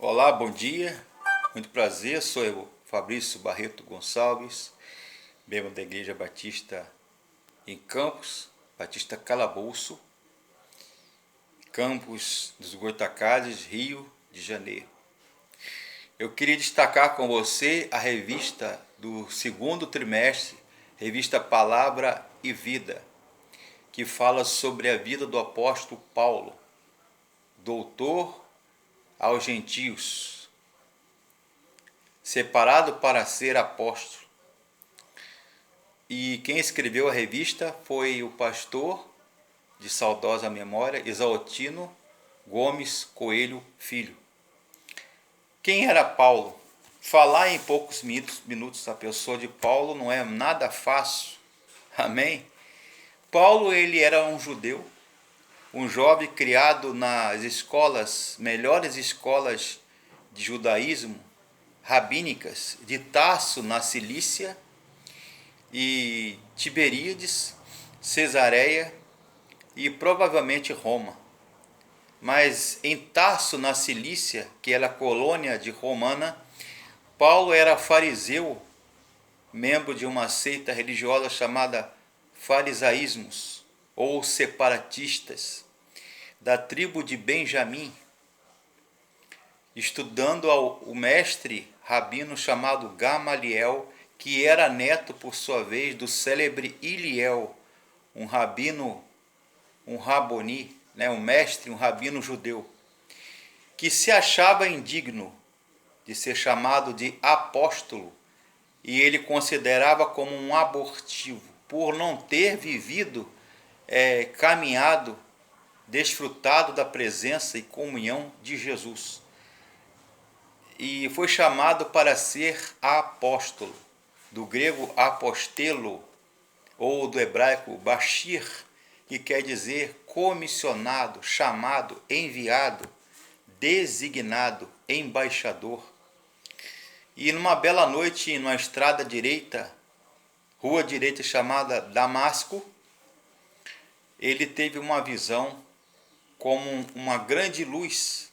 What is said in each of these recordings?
Olá, bom dia, muito prazer, sou eu, Fabrício Barreto Gonçalves, membro da Igreja Batista em Campos, Batista Calabouço, Campos dos Goitacazes, Rio de Janeiro. Eu queria destacar com você a revista do segundo trimestre, revista Palavra e Vida, que fala sobre a vida do apóstolo Paulo, doutor aos gentios, separado para ser apóstolo. E quem escreveu a revista foi o pastor de saudosa memória, Exaltino Gomes Coelho Filho. Quem era Paulo? Falar em poucos minutos a pessoa de Paulo não é nada fácil. Amém? Paulo, ele era um judeu, um jovem criado nas escolas, melhores escolas de judaísmo, rabínicas, de Tarso, na Cilícia, e Tiberíades, Cesareia e provavelmente Roma. Mas em Tarso, na Cilícia, que era colônia de Romana, Paulo era fariseu, membro de uma seita religiosa chamada farisaísmos ou separatistas, da tribo de Benjamim, estudando o mestre rabino chamado Gamaliel, que era neto, por sua vez, do célebre Iliel, um rabino, um raboni, um mestre, um rabino judeu, que se achava indigno de ser chamado de apóstolo, e ele considerava como um abortivo, por não ter vivido, caminhado, desfrutado da presença e comunhão de Jesus. E foi chamado para ser apóstolo, do grego apostelo, ou do hebraico bashir, que quer dizer comissionado, chamado, enviado, designado, embaixador. E numa bela noite, numa estrada direita, rua direita chamada Damasco, ele teve uma visão como uma grande luz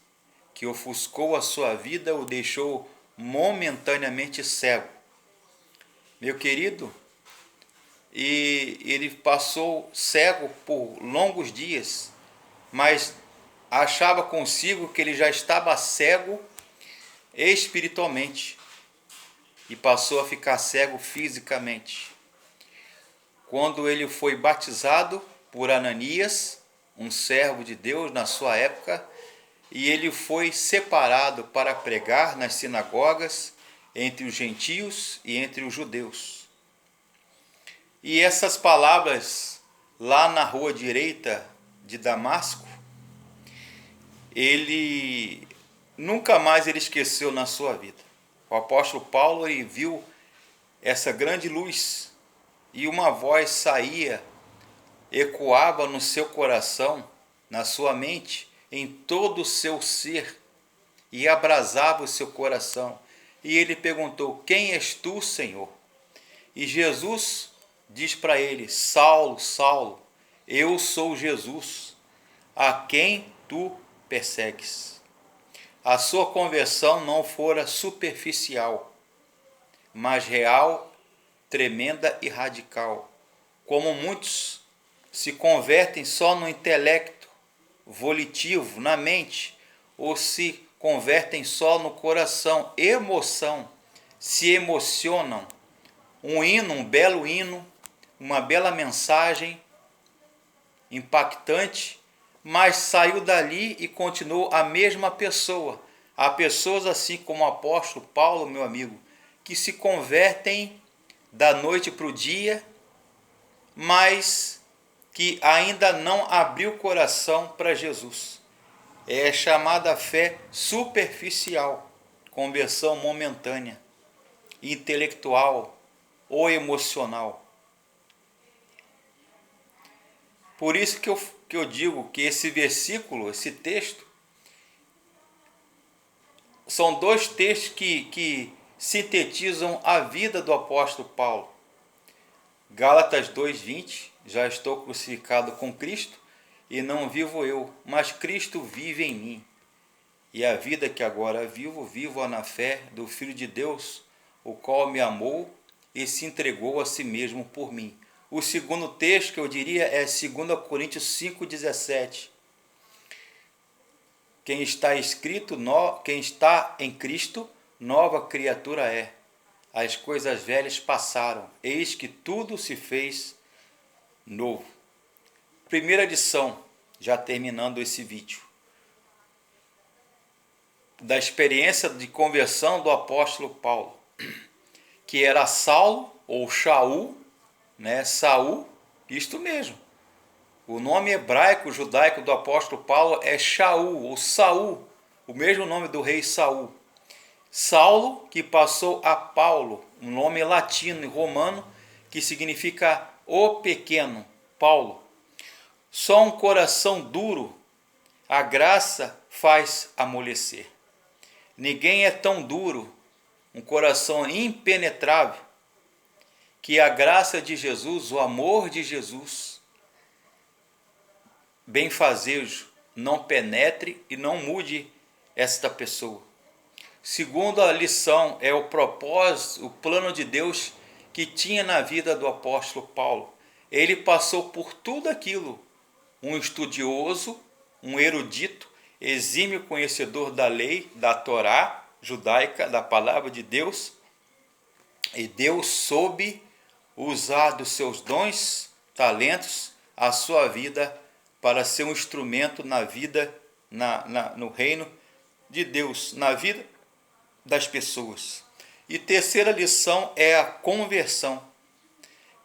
que ofuscou a sua vida, o deixou momentaneamente cego. Meu querido, e ele passou cego por longos dias, mas achava consigo que ele já estava cego espiritualmente e passou a ficar cego fisicamente. Quando ele foi batizado por Ananias, um servo de Deus na sua época, e ele foi separado para pregar nas sinagogas entre os gentios e entre os judeus. E essas palavras, lá na rua direita de Damasco, ele nunca mais ele esqueceu na sua vida. O apóstolo Paulo, ele viu essa grande luz e uma voz saía, ecoava no seu coração, na sua mente, em todo o seu ser, e abrasava o seu coração. E ele perguntou: quem és tu, Senhor? E Jesus diz para ele: Saulo, Saulo, eu sou Jesus, a quem tu persegues. A sua conversão não fora superficial, mas real, tremenda e radical. Como muitos se convertem só no intelecto volitivo, na mente, ou se convertem só no coração, emoção, se emocionam. Um hino, um belo hino, uma bela mensagem impactante, mas saiu dali e continuou a mesma pessoa. Há pessoas assim como o apóstolo Paulo, meu amigo, que se convertem da noite para o dia, mas que ainda não abriu o coração para Jesus. É chamada fé superficial, conversão momentânea, intelectual ou emocional. Por isso que eu digo que esse versículo, esse texto, são dois textos que sintetizam a vida do apóstolo Paulo. Gálatas 2:20, já estou crucificado com Cristo, e não vivo eu, mas Cristo vive em mim. e a vida que agora vivo, vivo-a na fé do Filho de Deus, o qual me amou e se entregou a si mesmo por mim. O segundo texto que eu diria é 2 Coríntios 5,17. Quem está em Cristo, nova criatura é. As coisas velhas passaram, eis que tudo se fez novo. Primeira lição, já terminando esse vídeo, da experiência de conversão do apóstolo Paulo, que era Saulo ou Shaul, né? Saul, isto mesmo. O nome hebraico, judaico do apóstolo Paulo é Shaul ou Saul, o mesmo nome do rei Saul. Saulo, que passou a Paulo, um nome latino e romano que significa o pequeno, Paulo. Só um coração duro a graça faz amolecer. Ninguém é tão duro, um coração impenetrável, que a graça de Jesus, o amor de Jesus, benfazejo, não penetre e não mude esta pessoa. Segunda lição é o propósito, o plano de Deus que tinha na vida do apóstolo Paulo. Ele passou por tudo aquilo, um estudioso, um erudito, exímio conhecedor da lei, da Torá judaica, da palavra de Deus, e Deus soube usar dos seus dons, talentos, a sua vida para ser um instrumento na vida, no reino de Deus, na vida das pessoas. E terceira lição é a conversão.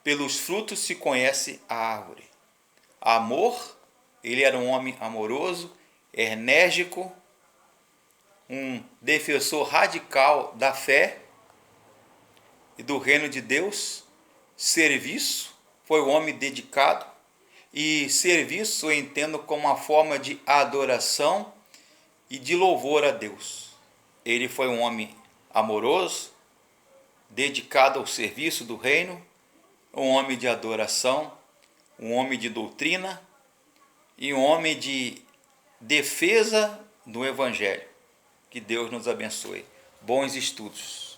Pelos frutos se conhece a árvore. Amor, ele era um homem amoroso, enérgico, um defensor radical da fé e do reino de Deus. Serviço, foi um homem dedicado, e serviço eu entendo como uma forma de adoração e de louvor a Deus. Ele foi um homem amoroso, dedicado ao serviço do reino, um homem de adoração, um homem de doutrina e um homem de defesa do Evangelho. Que Deus nos abençoe. Bons estudos.